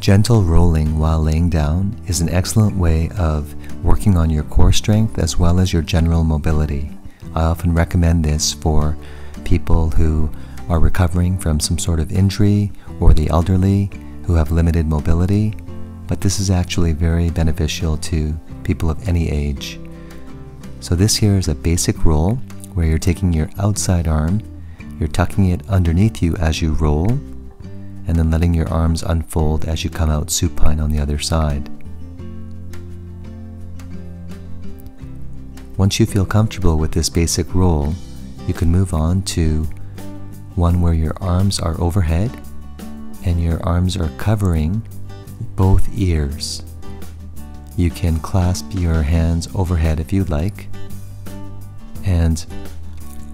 Gentle rolling while laying down is an excellent way of working on your core strength as well as your general mobility. I often recommend this for people who are recovering from some sort of injury or the elderly who have limited mobility, but this is actually very beneficial to people of any age. So this here is a basic roll where you're taking your outside arm, you're tucking it underneath you as you roll, and then letting your arms unfold as you come out supine on the other side. Once you feel comfortable with this basic roll, you can move on to one where your arms are overhead and your arms are covering both ears. You can clasp your hands overhead if you'd like, and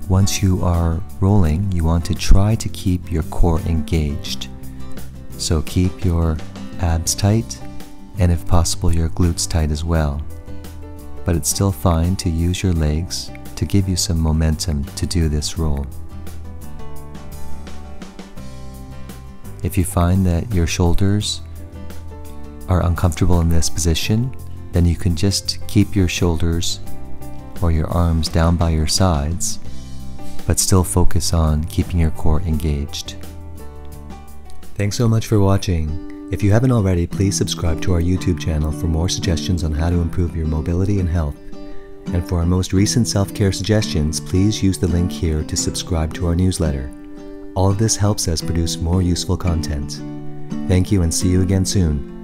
once you are rolling, you want to try to keep your core engaged. So keep your abs tight, and if possible your glutes tight as well. But it's still fine to use your legs to give you some momentum to do this roll. If you find that your shoulders are uncomfortable in this position, then you can just keep your shoulders or your arms down by your sides, but still focus on keeping your core engaged. Thanks so much for watching. If you haven't already, please subscribe to our YouTube channel for more suggestions on how to improve your mobility and health. And for our most recent self-care suggestions, please use the link here to subscribe to our newsletter. All of this helps us produce more useful content. Thank you and see you again soon.